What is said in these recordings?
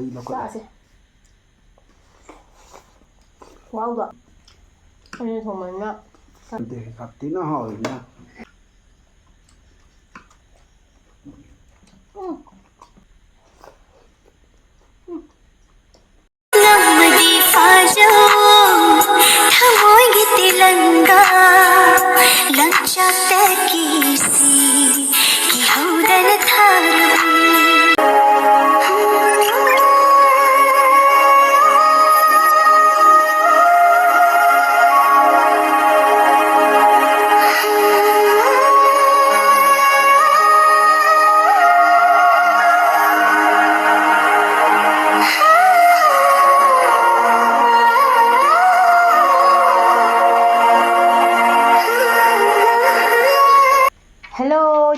ꯑꯩ ꯂꯧꯈꯠꯂꯦ ꯆꯥꯁꯦ ꯈꯨꯍꯥꯎꯗꯣ ꯑꯩꯅ ꯊꯣꯡꯕꯅꯤꯅ ꯁꯥꯊꯤꯅ ꯍꯥꯎꯋꯤꯅ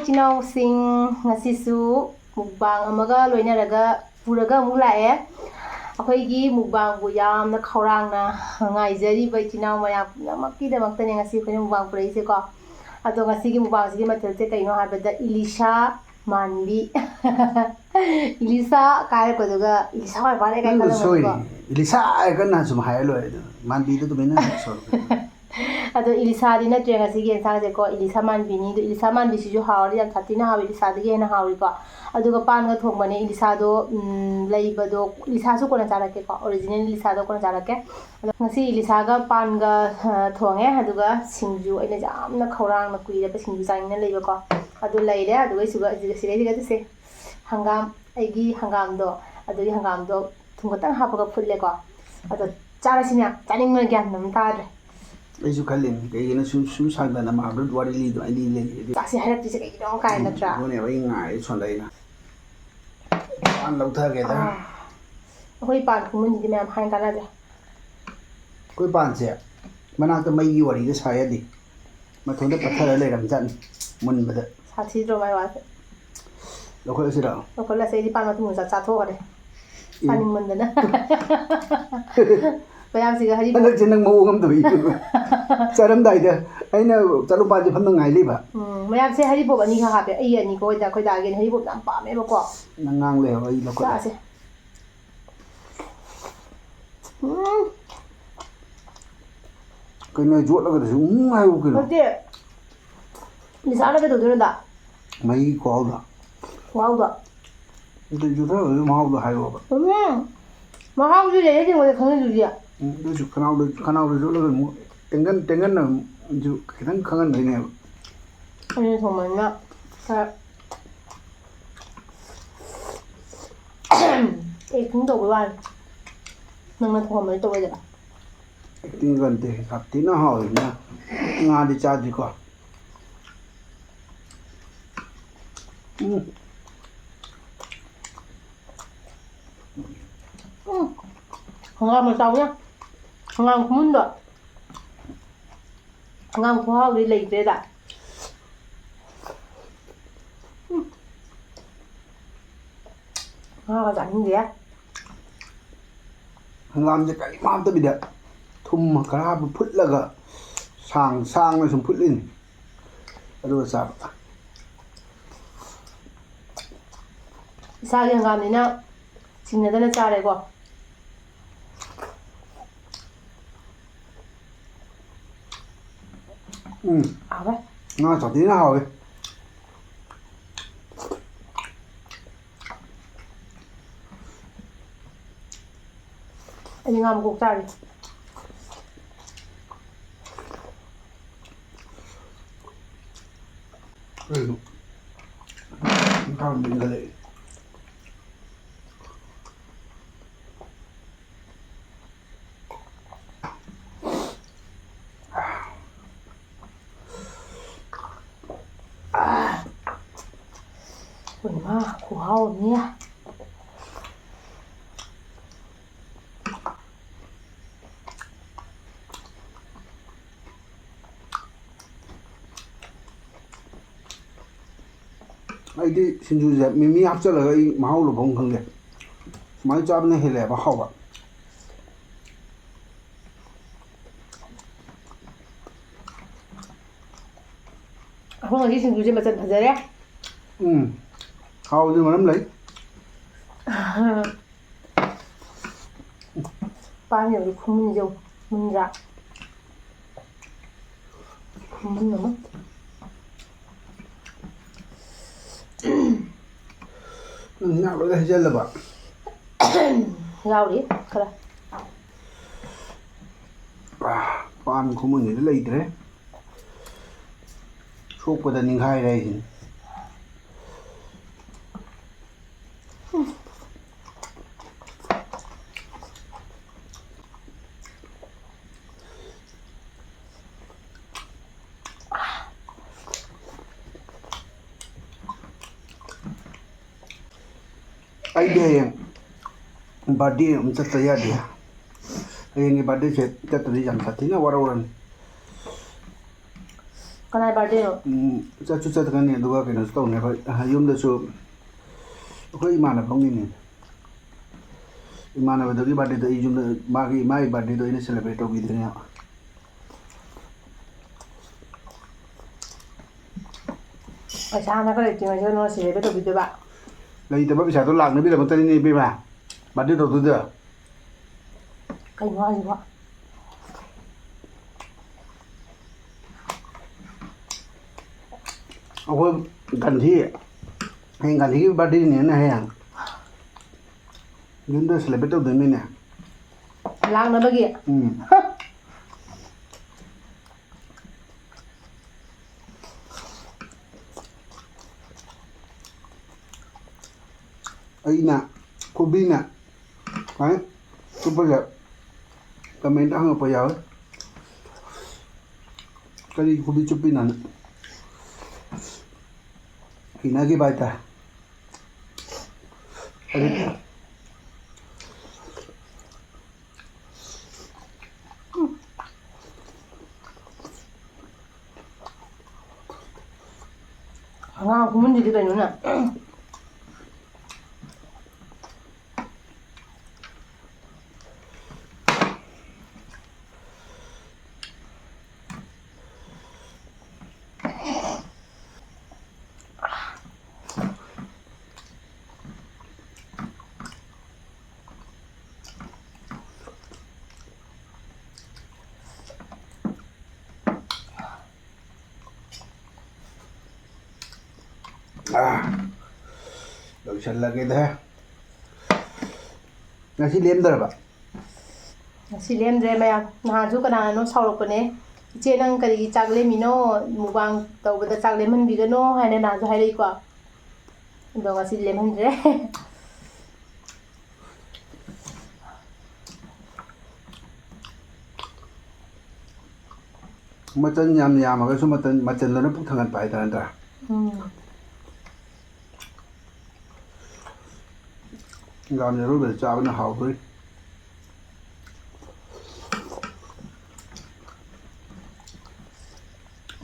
ꯏꯆꯤꯟꯅꯥꯎꯁꯤꯡ ꯉꯁꯤꯁꯨ ꯃꯨꯛꯕꯥꯡ ꯑꯃꯒ ꯂꯣꯏꯅꯔꯒ ꯄꯨꯔꯒ ꯑꯃꯨꯛ ꯂꯥꯛꯑꯦ ꯑꯩꯈꯣꯏꯒꯤ ꯃꯨꯛꯕꯥꯡꯕꯨ ꯌꯥꯝꯅ ꯈꯧꯔꯥꯡꯅ ꯉꯥꯏꯖꯔꯤꯕ ꯏꯆꯤꯟꯅꯥꯎ ꯃꯌꯥꯝ ꯄꯨꯝꯅꯃꯛꯀꯤꯗꯃꯛꯇꯅꯦ ꯉꯁꯤ ꯑꯩꯈꯣꯏꯅ ꯃꯨꯛꯕꯥꯡ ꯄꯨꯔꯛꯏꯁꯦꯀꯣ ꯑꯗꯣ ꯉꯁꯤꯒꯤ ꯃꯨꯛꯕꯥꯡꯁꯤꯒꯤ ꯃꯊꯦꯜꯁꯦ ꯀꯩꯅꯣ ꯍꯥꯏꯕꯗ ꯏꯂꯤꯁꯥ ꯃꯥꯟꯕꯤ ꯏꯂꯤꯁꯥ ꯀꯥꯏꯔꯛꯄꯗꯨꯒ ꯏꯂꯤꯁꯥ ꯋꯥꯏ ꯐꯥꯔꯦ ꯀꯥꯏ ꯈꯜꯂꯝꯒꯅꯤꯀꯣ ꯏꯂꯤꯁꯥ ꯍꯥꯏꯔꯒꯅ ꯁꯨꯝ ꯍꯥꯏꯔ ꯂꯣꯏꯔꯦ ꯃꯥꯟꯕꯤꯗꯨ ꯑꯗꯨꯃꯥꯏꯅ ꯑꯗꯣ ꯏꯂꯤꯁꯥꯗꯤ ꯅꯠꯇ꯭ꯔꯦ ꯉꯁꯤꯒꯤ ꯌꯦꯟꯁꯥꯡꯁꯦꯀꯣ ꯏꯂꯤꯁꯥ ꯃꯥꯟꯕꯤꯅꯤ ꯑꯗꯣ ꯏꯂꯤꯁꯥ ꯃꯥꯟꯕꯤꯁꯤꯁꯨ ꯍꯥꯎꯔꯗꯤ ꯌꯥꯝ ꯁꯥꯊꯤꯅ ꯍꯥꯎꯋꯤ ꯏꯂꯤꯁꯥꯗꯒꯤ ꯍꯦꯟꯅ ꯍꯥꯎꯋꯤꯀꯣ ꯑꯗꯨꯒ ꯄꯥꯟꯒ ꯊꯣꯡꯕꯅꯦ 이리사도 ꯂꯩꯕꯗꯣ 이리사ꯁꯨ ꯀꯣꯟꯅ ꯆꯥꯔꯛꯀꯦꯀꯣ 어리지널 이리사도 ꯀꯣꯟꯅ ꯆꯥꯔꯛꯀꯦ ꯑꯗꯣ ꯉꯁꯤ 이리사가 ꯄꯥꯟꯒ ꯊꯣꯡꯉꯦ ꯑꯗꯨꯒ ꯁꯤꯡꯖꯨ ꯑꯩꯅ ꯌꯥꯝꯅ ꯈꯧꯔꯥꯡꯅ ꯀꯨꯏꯔꯕ ꯁꯤꯡꯖꯨ ꯆꯥꯅꯤꯡꯅ ꯂꯩꯕꯀꯣ ꯑꯗꯨ ꯂꯩꯔꯦ ꯑꯗꯨꯒ ꯁꯤꯒꯩꯁꯦ ꯍꯪꯒꯥꯝ ꯑꯩꯒꯤ ꯍꯪꯒꯥꯝꯗꯣ ꯑꯗꯨꯒꯤ ꯍꯪꯒꯥꯝꯗꯣ ꯊꯨꯝ ꯈꯛꯇꯪ ꯍꯥꯞꯄꯒ ꯐꯨꯠꯂꯦꯀꯣ ꯑꯗꯣ ꯆꯥꯔꯁꯤꯅꯦ ꯆꯥꯅꯤꯡꯕꯅ ꯒ꯭ꯌꯥꯟ ꯑꯃ ꯇꯥꯗ꯭ꯔꯦ ꯑꯩꯁꯨ ꯈꯜꯂꯤꯅꯤ ꯀꯩꯒꯤꯅꯣ ꯁꯨꯝ ꯁꯥꯡꯗꯅ ꯃꯥꯗꯣ ꯋꯥꯔꯤ ꯂꯤꯗꯣ ꯑꯩ ꯂꯤ ꯆꯥꯛꯁꯤ ꯍꯥꯏꯔꯛꯇ꯭ꯔꯤꯁꯦ ꯀꯩꯒꯤꯅꯣ ꯀꯥꯏ ꯅꯠꯇ꯭ꯔꯥ ꯑꯗꯨꯅꯦꯕ ꯑꯩ ꯉꯥꯏꯔꯦ ꯁꯣꯟꯗ ꯑꯩꯅ ꯄꯥꯟ ꯂꯧꯊꯒꯦꯗ ꯑꯩꯈꯣꯏ ꯄꯥꯟ ꯈꯨꯃꯨꯟꯁꯤꯗꯤ ꯃꯌꯥꯝ ꯍꯥꯏꯅ ꯀꯥꯟꯅꯗ꯭ꯔꯦ ꯑꯩꯈꯣꯏ ꯄꯥꯟꯁꯦ ꯃꯅꯥꯛꯇ ꯃꯩꯒꯤ ꯋꯥꯔꯤꯗ ꯁꯥ ꯌꯥꯗꯦ ꯃꯊꯟꯇ ꯄꯠꯊꯔ ꯂꯩꯔꯝꯖꯥꯠꯅꯤ ꯃꯨꯟꯕꯗ ꯁꯥꯊꯤꯗ꯭ꯔꯣ ꯃꯥꯏ ꯋꯥꯁꯦ ꯂꯧꯈꯠꯂꯁꯤꯔꯣ ꯂꯧꯈꯠꯂꯁꯦ ꯑꯩꯗꯤ ꯄꯥꯟ ꯃꯇꯨꯡ ꯆꯥꯊꯣꯛꯑꯔꯦ ꯆꯥꯅꯤꯡꯃꯟꯗꯅ ꯃꯌꯥꯝꯁꯤꯒ ꯍꯔꯤꯕꯣꯞ ꯍꯟꯗꯛꯁꯦ ꯅꯪ ꯃꯑꯣꯡ ꯑꯃ ꯇꯧꯏ ꯆꯥꯔꯝꯗꯥꯏꯗ ꯑꯩꯅ ꯆꯠꯂꯨꯄꯥꯟꯁꯦ ꯐꯝꯅ ꯉꯥꯏ ꯂꯩꯕ ꯃꯌꯥꯝꯁꯦ ꯍꯔꯤꯕꯣꯞ ꯑꯅꯤꯈꯛ ꯍꯥꯞꯄꯦ ꯑꯩ ꯑꯅꯤꯀꯣ ꯑꯩꯈꯣꯏ ꯗꯥꯒꯤꯅ ꯍꯔꯤꯕꯣꯞ ꯌꯥꯝ ꯄꯥꯝꯃꯦꯕꯀꯣ ꯅꯪ ꯉꯥꯡ ꯂꯩꯍꯧ ꯑꯩ ꯂꯧꯈꯠꯂꯦ ꯆꯥꯁꯦ ꯀꯩꯅꯣ ꯌꯣꯠꯂꯒꯗꯁꯨ ꯍꯥꯏꯕꯨ ꯀꯩꯅꯣ ꯅꯠꯇꯦ ꯏꯂꯤꯁꯥꯅ ꯀꯩꯗꯧꯗꯣꯏꯅꯣꯗ ꯃꯍꯤ ꯈꯨꯍꯥꯎꯗꯣ ꯈꯨꯍꯥꯎꯗꯣ ꯑꯗꯨ ꯌꯣꯠꯊꯔꯒꯁꯨ ꯃꯍꯥꯎꯗꯣ ꯍꯥꯏꯌꯣꯕ ꯃꯍꯥꯎꯁꯨ ꯂꯩꯔꯦ ꯌꯦꯡꯕꯗ ꯈꯪꯉꯤꯗꯨꯗꯤ ꯑꯗꯨꯁꯨ ꯈꯅꯥꯎꯗ ꯌꯣꯠꯂꯒ ꯑꯃꯨꯛ ꯇꯦꯡꯒꯟꯅ ꯈꯤꯇꯪ ꯈꯪꯍꯟꯗꯣꯏꯅꯦꯕ ꯑꯩꯅ ꯊꯣꯡꯕꯅꯤꯅ ꯈꯔ ꯑꯦꯛꯇꯤꯡ ꯇꯧꯕꯩ ꯋꯥꯅꯤ ꯅꯪꯅ ꯊꯣꯡꯕꯗꯤ ꯇꯧꯔꯣꯏꯗꯕ ꯑꯦꯛꯇꯤꯡ ꯅꯠꯇꯦ ꯁꯥꯊꯤꯅ ꯍꯥꯎꯋꯤꯅ ꯉꯥꯗꯤ ꯆꯥꯗ꯭ꯔꯤꯀꯣ ꯍꯪꯒꯥꯝ ꯃꯆꯥꯎꯅ ꯍꯪꯒꯥꯝ ꯈꯨꯃꯨꯟꯗꯣ ꯍꯪꯒꯥꯝ ꯈꯨꯍꯥꯎꯗꯤ ꯂꯩꯇ꯭ꯔꯦꯗ ꯉꯥꯒ ꯆꯥꯅꯤꯡꯗꯦ ꯍꯪꯒꯥꯝꯁꯦ ꯀꯔꯤꯝ ꯍꯥꯞꯇꯕꯤꯗ ꯊꯨꯝ ꯈꯔ ꯍꯥꯞꯄ ꯐꯨꯠꯂꯒ ꯁꯥꯡꯅ ꯁꯨꯝ ꯐꯨꯠꯂꯤꯅꯤ ꯑꯗꯨꯒ ꯆꯥꯕ ꯏꯁꯥꯒꯤ ꯍꯪꯒꯥꯝꯅꯤꯅ ꯆꯤꯡꯅꯗꯅ ꯆꯥꯔꯦꯀꯣ ꯍꯥꯎꯋꯦ ꯉꯥ ꯁꯥꯊꯤꯅ ꯍꯥꯎꯋꯦ ꯑꯩꯗꯤ ꯉꯥ ꯃꯀꯣꯛ ꯆꯥꯔꯤ 그래도 사람 민간에 얼마 고마웠냐? ꯑꯩꯗꯤ ꯁꯤꯡꯖꯨꯁꯦ ꯃꯤꯃꯤ ꯍꯥꯞꯆꯤꯜꯂꯒ ꯑꯩ ꯃꯍꯥꯎ ꯂꯧꯐꯝ ꯈꯪꯗꯦ ꯁꯨꯃꯥꯏꯅ ꯆꯥꯕꯅ ꯍꯦꯜꯂꯦꯕ ꯍꯥꯎꯕ ꯑꯩꯈꯣꯏ ꯉꯁꯤ ꯁꯤꯡꯖꯨꯁꯦ ꯃꯆꯜ ꯐꯖꯔꯦ ꯍꯥꯎꯕꯗꯤ ꯃꯔꯝ ꯂꯩ ꯄꯥꯟꯒꯤ ꯈꯨꯃꯨꯟꯁꯦ ꯃꯨꯟꯗ꯭ꯔꯥ ꯈꯨꯃꯨꯟ ꯑꯃ ꯉꯥꯛ ꯂꯣꯏꯅ ꯍꯩꯖꯤꯜꯂꯕ ꯌꯥꯎꯔꯤ ꯈꯔ ꯄꯥꯟ ꯈꯨꯃꯨꯟꯁꯤꯗꯤ ꯂꯩꯇ꯭ꯔꯦ ꯁꯣꯛꯄꯗ ꯅꯤꯡꯈꯥꯏꯔꯦ ꯑꯩꯁꯤꯅꯤ ꯑꯩꯗꯤ ꯍꯌꯦꯡ ꯕꯥꯔꯗꯦ ꯑꯃ ꯆꯠꯇ ꯌꯥꯗꯦ ꯍꯌꯦꯡꯒꯤ ꯕꯥꯔꯗꯦꯁꯦ ꯆꯠꯇ꯭ꯔꯗꯤ ꯌꯥꯝ ꯁꯥꯊꯤꯅ ꯋꯥꯔꯧꯔꯅꯤ ꯀꯅꯥꯏ ꯕꯥꯔꯗꯦꯅꯣ ꯆꯠꯁꯨ ꯆꯠꯀꯅꯤ ꯑꯗꯨꯒ ꯀꯩꯅꯣꯁꯨ ꯇꯧꯅꯤ ꯑꯩꯈꯣꯏ ꯌꯨꯝꯗꯁꯨ ꯑꯩꯈꯣꯏ ꯏꯃꯥꯟꯅꯕ ꯑꯃꯒꯤꯅꯤ ꯏꯃꯥꯟꯅꯕꯗꯨꯒꯤ ꯕꯥꯔꯗꯦꯗꯣ ꯑꯩ ꯌꯨꯝꯗ ꯃꯥꯒꯤ ꯕꯥꯔꯗꯦꯗꯣ ꯑꯩꯅ ꯁꯦꯂꯦꯕ꯭ꯔꯦꯠ ꯇꯧꯕꯤꯗ꯭ꯔꯦꯅꯦ ꯄꯩꯁꯥꯅ ꯈꯔ ꯂꯩꯇ꯭ꯔꯤꯉꯩꯁꯤꯗ ꯅꯣꯡ ꯁꯦꯂꯦꯕ꯭ꯔꯦꯠ ꯇꯧꯕꯤꯗꯣꯏꯕ ꯂꯩꯇꯕ ꯄꯩꯁꯥꯗꯣ ꯂꯥꯛꯅꯕꯤꯗꯃꯛꯇꯅꯤꯅꯦ ꯏꯕꯦꯝꯃ ꯕꯥꯔꯗꯦ ꯇꯧꯗꯣꯏꯗꯣ ꯀꯩꯅꯣ ꯍꯥꯏꯁꯤꯕꯣ ꯑꯩꯈꯣই ꯒꯥꯟꯙꯤ ꯍꯌꯦꯡ ꯒꯥꯟꯙꯤꯒꯤ ꯕꯥꯔꯗꯦꯅꯤꯅ ꯍꯌꯦꯡ ꯌꯨꯝꯗ ꯁꯦꯂꯦꯕ꯭ꯔꯦꯠ ꯇꯧꯗꯣꯏꯅꯤꯅꯦ ꯂꯥꯛꯅꯕꯒꯤ ꯑꯩꯅ ꯈꯨꯕꯤꯅ ꯁꯨꯃꯥꯏꯅ ꯆꯨꯞꯄꯁꯦ ꯀꯃꯦꯟꯇ ꯍꯪꯉꯛꯄ ꯌꯥꯎꯋꯦ ꯀꯔꯤ ꯈꯨꯕꯤ ꯆꯨꯞꯄꯤꯅꯣꯅ ꯍꯩꯅꯈꯤꯕ ꯍꯥꯏꯇꯥꯔꯦ ꯑꯉꯥꯡ ꯈꯨꯃꯨꯟꯁꯤꯗꯤ ꯀꯩꯅꯣꯅ ꯂꯣꯏꯁꯜꯂꯒꯦꯗ ꯉꯁꯤ ꯂꯦꯝꯗ꯭ꯔꯕ ꯉꯁꯤ ꯂꯦꯝꯗ꯭ꯔꯦ ꯃꯌꯥꯝ ꯅꯍꯥꯟꯁꯨ ꯀꯅꯥꯅꯣ ꯁꯥꯎꯔꯛꯄꯅꯦ ꯏꯆꯦ ꯅꯪ ꯀꯔꯤꯒꯤ ꯆꯥꯛ ꯂꯦꯝꯃꯤꯅꯣ ꯃꯨꯛꯕꯥꯡ ꯇꯧꯕꯗ ꯆꯥꯛ ꯂꯦꯝꯍꯟꯕꯤꯒꯅꯣ ꯍꯥꯏꯅ ꯅꯍꯥꯟꯁꯨ ꯍꯥꯏꯔꯛꯏꯀꯣ ꯑꯗꯣ ꯉꯁꯤ ꯂꯦꯝꯍꯟꯗ꯭ꯔꯦ ꯃꯆꯜ ꯌꯥꯝ ꯌꯥꯝꯃꯒꯁꯨ ꯃꯆꯜꯗꯨꯅ ꯄꯨꯛ ꯊꯪꯒꯠꯄ ꯍꯥꯏꯇꯥꯔꯦ ꯅꯠꯇ꯭ꯔꯥ ꯍꯪꯒꯥꯝ ꯑꯔꯣꯏꯕꯗ ꯆꯥꯕꯅ ꯍꯥꯎꯗꯣꯏ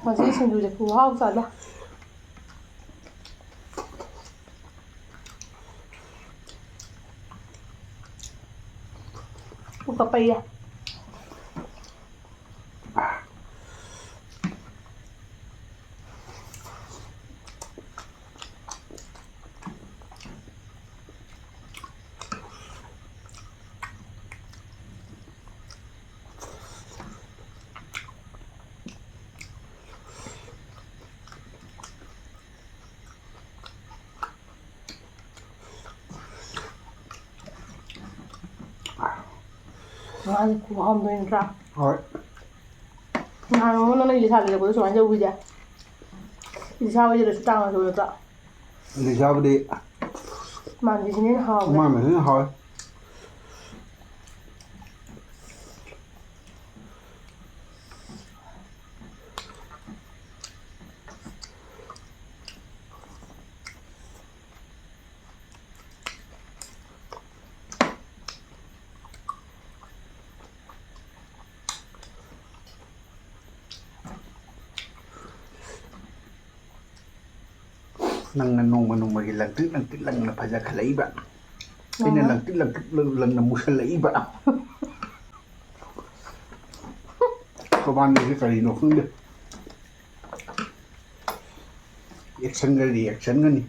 ꯉꯁꯤ ꯁꯤꯡꯖꯨꯁꯦ ꯈꯨꯍꯥꯎ ꯆꯥꯗ ꯄꯨꯛꯀ ꯄꯩꯔꯦ ꯉꯥꯁꯦ ꯈꯨꯍꯥꯎ ꯑꯃ ꯅꯠꯇ꯭ꯔꯥ ꯍꯣꯏ ꯅꯍꯥꯟ ꯅꯣꯡꯃ ꯅꯪꯅ ꯏꯂꯤꯁꯥ ꯂꯩꯔꯛꯄꯗꯣ ꯁꯨꯃꯥꯏꯅ ꯇꯧꯈꯤꯗꯦ ꯏꯂꯤꯁꯥ ꯍꯣꯏꯗꯁꯨ ꯇꯥꯡꯅ ꯇꯧ ꯅꯠꯇ꯭ꯔꯥ ꯂꯤꯁꯥꯕꯨꯗꯤ ꯃꯥꯟꯕꯤꯁꯤꯅ ꯍꯦꯟꯅ ꯍꯥꯎꯈ꯭ꯔꯦ ꯃꯥꯟꯕꯁꯤꯅ ꯍꯥꯎꯋꯦ ꯅꯪꯅ ꯅꯣꯡꯃ ꯅꯣꯡꯃꯒꯤ ꯂꯪꯇ꯭ꯔꯤꯛ ꯂꯪꯅ ꯐꯖꯈꯠꯂꯛꯏꯕ ꯑꯩꯅ ꯂꯪꯇ꯭ꯔꯤꯛ ꯂꯪꯅ ꯃꯨꯁꯜꯂꯛꯏꯕ ꯇꯣꯕꯥꯟꯒꯤꯁꯦ ꯀꯔꯤꯅꯣ ꯈꯪꯗꯦ ꯑꯦꯛꯁꯟꯒ ꯔꯤꯑꯦꯛꯁꯟꯒꯅꯤ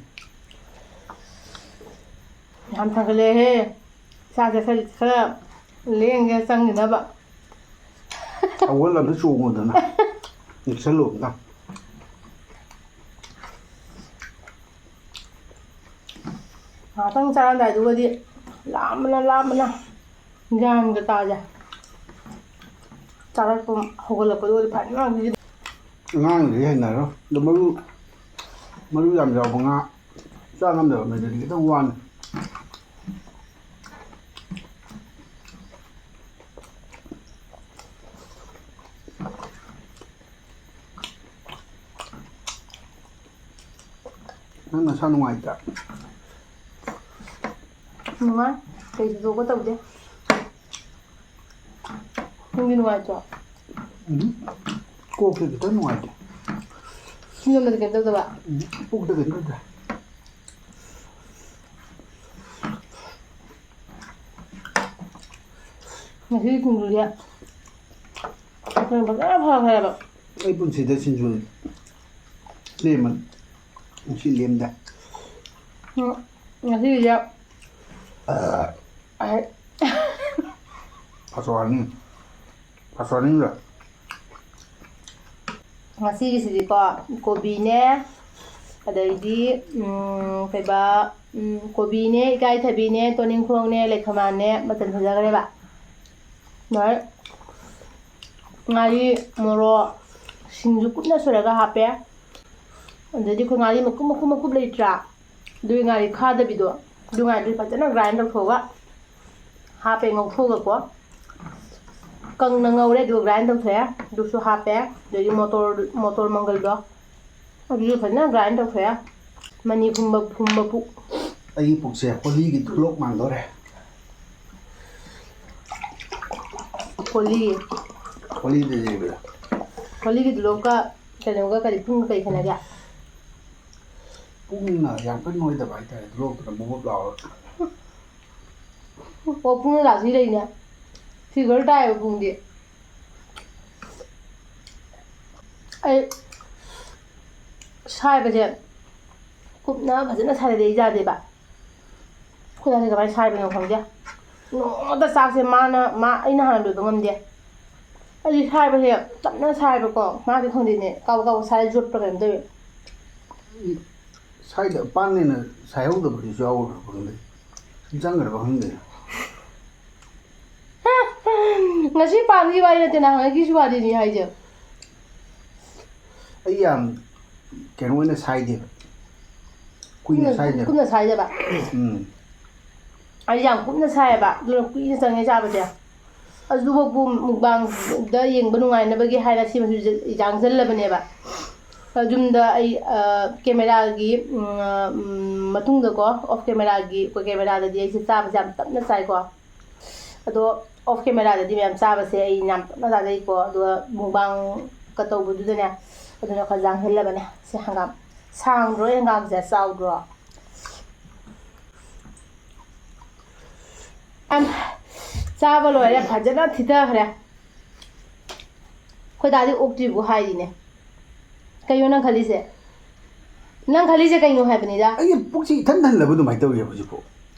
ꯌꯥꯝ ꯊꯥꯒꯠꯂꯛꯑꯦꯍꯦ ꯏꯁꯥꯁꯦ ꯈꯔ ꯂꯦꯡꯒꯦ ꯆꯪꯈꯤꯅꯕ ꯍꯧꯒꯠꯂꯝꯗ ꯆꯣꯡꯉꯨꯗꯅ ꯅꯤꯛꯁꯜꯂꯨꯕꯗ ꯉꯥꯏꯍꯥꯛꯇꯪ ꯆꯥꯔꯝꯗꯥꯏꯗꯨꯒꯗꯤ ꯂꯥꯝꯕꯅ ꯒ꯭ꯌꯥꯟꯒ ꯇꯥꯖꯦ ꯆꯥꯔꯛꯄ ꯍꯧꯒꯠꯂꯛꯄꯗꯨꯒꯗꯤ ꯐꯖꯅ ꯑꯉꯥꯡꯗꯤ ꯍꯩꯅꯔꯣ ꯑꯗꯣ ꯃꯔꯨ ꯌꯥꯝ ꯌꯥꯎꯕ ꯉꯥ ꯆꯥ ꯉꯝꯗꯕ ꯃꯤꯗꯗꯤ ꯈꯤꯇꯪ ꯋꯥꯅꯤ ꯅꯪ ꯅꯁꯥ ꯅꯨꯡꯉꯥꯏꯇ꯭ꯔꯥ ꯅꯨꯡꯉꯥꯏ ꯀꯩ ꯊꯣꯏꯗꯣꯛꯄ ꯇꯧꯗꯦ ꯅꯪꯗꯤ ꯅꯨꯡꯉꯥꯏꯇ꯭ꯔꯣ ꯀꯣꯛꯁꯦ ꯈꯤꯇꯪ ꯅꯨꯡꯉꯥꯏꯇꯦ ꯌꯨꯝꯗꯗꯤ ꯀꯩꯝ ꯇꯧꯗꯕ ꯄꯨꯛꯇ ꯀꯩꯝ ꯇꯧꯗꯦ ꯉꯁꯤꯒꯤ ꯁꯤꯡꯖꯨꯁꯦ ꯑꯩꯈꯣꯏꯅ ꯐꯖꯅ ꯐꯈ꯭ꯔꯦꯕ ꯑꯩ ꯄꯨꯟꯁꯤꯗ ꯁꯤꯡꯖꯨ ꯂꯦꯝꯃ ꯉꯁꯤ ꯂꯦꯝꯗꯦ ꯉꯁꯤꯒꯤꯁꯦ ꯐꯁꯋꯥꯅꯤꯡꯗ ꯉꯁꯤꯒꯤꯁꯤꯗꯤꯀꯣ ꯀꯣꯕꯤꯅꯦ ꯑꯗꯩꯗꯤ ꯀꯩꯕ ꯀꯣꯕꯤꯅꯦ ꯏꯀꯥꯏꯊꯕꯤꯅꯦ ꯇꯣꯅꯤꯡꯈꯣꯡꯅꯦ ꯂꯩꯈꯃꯥꯟꯅꯦ ꯃꯆꯜ ꯐꯖꯈ꯭ꯔꯦꯕ ꯅꯣꯏ ꯉꯥꯔꯤ ꯃꯣꯔꯣꯛ ꯁꯤꯡꯁꯨ ꯀꯨꯞꯅ ꯁꯣꯏꯔꯒ ꯍꯥꯞꯄꯦ ꯑꯗꯩꯗꯤ ꯑꯩꯈꯣꯏ ꯉꯥꯔꯤ ꯃꯀꯨꯞ ꯂꯩꯇ꯭ꯔꯥ ꯑꯗꯨꯒꯤ ꯉꯥꯔꯤ ꯈꯥꯗꯕꯤꯗꯣ ꯑꯗꯨ ꯉꯥꯔꯤꯗꯨ ꯐꯖꯅ ꯒ꯭ꯔꯥꯏꯟ ꯇꯧꯊꯣꯛꯑꯒ ꯍꯥꯞꯄꯦ ꯉꯧꯊꯣꯛꯑꯒꯀꯣ ꯀꯪꯅ ꯉꯧꯔꯦ ꯑꯗꯨꯒ ꯒ꯭ꯔꯥꯏꯟ ꯇꯧꯊꯣꯛꯑꯦ ꯑꯗꯨꯁꯨ ꯍꯥꯞꯄꯦ ꯑꯗꯩꯗꯤ ꯃꯣꯇꯣꯔ ꯃꯪꯒꯜꯗꯣ ꯑꯗꯨꯁꯨ ꯐꯖꯅ ꯒ꯭ꯔꯥꯏꯟ ꯇꯧꯊꯣꯛꯑꯦ ꯃꯅꯤ ꯐꯨꯝꯕ ꯄꯨꯛ ꯑꯩꯒꯤ ꯄꯨꯛꯁꯦ ꯍꯣꯂꯤꯒꯤ ꯊꯨꯂꯣꯛ ꯃꯥꯡꯗꯧꯔꯦ ꯍꯣꯂꯤꯗ ꯂꯩꯕꯗ ꯍꯣꯂꯤꯒꯤ ꯗꯨꯂꯣꯛꯀ ꯀꯩꯅꯣꯒ ꯀꯔꯤ ꯄꯨꯡꯒ ꯀꯔꯤ ꯈꯦꯠꯅꯒꯦ ꯄꯨꯡꯅ ꯌꯥꯝ ꯀꯟꯅ ꯅꯣꯏꯗꯕ ꯍꯥꯏꯇꯥꯔꯦ ꯗꯨꯂꯣꯛꯇꯨꯅ ꯕꯨꯞ ꯂꯥꯎꯔꯒ ꯑꯣ ꯄꯨꯡꯅ ꯔꯥꯁꯤ ꯂꯩꯅꯦ ꯐꯤꯒꯔ ꯇꯥꯏꯌꯦꯕ ꯄꯨꯡꯗꯤ ꯑꯩ ꯁꯥꯏꯕꯁꯦ ꯀꯨꯞꯅ ꯐꯖꯅ ꯁꯥꯏꯗꯗꯤ ꯑꯩ ꯌꯥꯗꯦꯕ ꯑꯩꯈꯣꯏ ꯀꯃꯥꯏꯅ ꯁꯥꯏꯕꯅꯣ ꯈꯪꯗꯦ ꯅꯣꯡꯃꯗ ꯆꯥꯛꯁꯦ ꯑꯩꯅ ꯍꯥꯟꯅ ꯂꯣꯏꯕ ꯉꯝꯗꯦ ꯑꯩꯗꯤ ꯁꯥꯏꯕꯁꯦ ꯇꯞꯅ ꯁꯥꯏꯕꯀꯣ ꯃꯥꯗꯤ ꯈꯪꯗꯦꯅꯦ ꯀꯥꯎꯕ ꯁꯥꯏ ꯖꯣꯠꯄ꯭ꯔꯥ ꯀꯩꯅꯣ ꯇꯧꯋꯦ ꯁꯥꯏꯗ ꯄꯥꯟꯅꯦꯅ ꯁꯥꯏꯍꯧꯗꯕꯗꯨꯁꯨ ꯌꯥꯎꯈ꯭ꯔꯕ ꯈꯪꯗꯦ ꯆꯪꯈ꯭ꯔꯕ ꯈꯪꯗꯦ ꯉꯁꯤ ꯄꯥꯟꯒꯤ ꯋꯥꯔꯤ ꯅꯠꯇꯦ ꯅꯍꯥꯟꯒꯤꯁꯨ ꯋꯥꯔꯤꯅꯤ ꯍꯥꯏꯁꯦ ꯑꯩ ꯌꯥꯝ ꯀꯩꯅꯣ ꯑꯣꯏꯅ ꯁꯥꯏꯗꯦꯕ ꯀꯨꯏꯅ ꯁꯥꯏꯗꯦꯕ ꯀꯨꯞꯅ ꯁꯥꯏꯗꯕ ꯑꯩ ꯌꯥꯝ ꯀꯨꯞꯅ ꯁꯥꯏꯌꯦꯕ ꯑꯗꯨꯅ ꯀꯨꯏꯅ ꯆꯪꯉꯦ ꯆꯥꯕꯁꯦ ꯑꯗꯨꯐꯥꯎꯕꯨ ꯃꯨꯛꯕꯥꯡꯗ ꯌꯦꯡꯕ ꯅꯨꯡꯉꯥꯏꯅꯕꯒꯤ ꯍꯥꯏꯅ ꯁꯤꯃꯁꯨ ꯌꯥꯡꯁꯤꯜꯂꯕꯅꯦꯕ ꯌꯨꯝꯗ ꯑꯩ ꯀꯦꯃꯦꯔꯥꯒꯤ ꯃꯇꯨꯡꯗꯀꯣ ꯑꯣꯐ ꯀꯦꯃꯦꯔꯥꯒꯤ ꯀꯦꯃꯦꯔꯥꯗꯗꯤ ꯑꯩꯁꯦ ꯆꯥꯕꯁꯦ ꯌꯥꯝ ꯇꯞꯅ ꯆꯥꯏꯀꯣ ꯑꯗꯣ ꯑꯣꯐ ꯀꯦꯃꯦꯔꯥꯗꯗꯤ ꯃꯌꯥꯝ ꯆꯥꯕꯁꯦ ꯑꯩ ꯌꯥꯝ ꯇꯞꯅ ꯆꯥꯖꯩꯀꯣ ꯑꯗꯨꯒ ꯃꯨꯛꯕꯥꯡꯒ ꯇꯧꯕꯗꯨꯗꯅꯦ ꯑꯗꯨꯅ ꯈꯔ ꯌꯥꯡꯁꯤꯜꯂꯕꯅꯦ ꯁꯤ ꯍꯪꯒꯥꯝ ꯁꯥꯡꯗ꯭ꯔꯣ ꯍꯪꯒꯥꯝꯁꯦ ꯆꯥꯎꯗ꯭ꯔꯣ ꯆꯥꯕ ꯂꯣꯏꯔꯦ ꯐꯖꯅ ꯊꯤꯊꯈ꯭ꯔꯦ ꯑꯩꯈꯣꯏ ꯗꯥꯗꯤ ꯑꯣꯛꯇ꯭ꯔꯤꯕꯨ ꯍꯥꯏꯔꯤꯅꯦ ꯀꯩꯅꯣ ꯅꯪ ꯈꯜꯂꯤꯁꯦ ꯀꯩꯅꯣ ꯍꯥꯏꯕꯅꯤꯗ ꯑꯩꯒꯤ ꯄꯨꯛꯁꯤ ꯏꯊꯟ ꯊꯟꯗꯕ ꯑꯗꯨꯃꯥꯏꯅ ꯇꯧꯔꯤ ꯍꯧꯖꯤꯛꯐꯥꯎ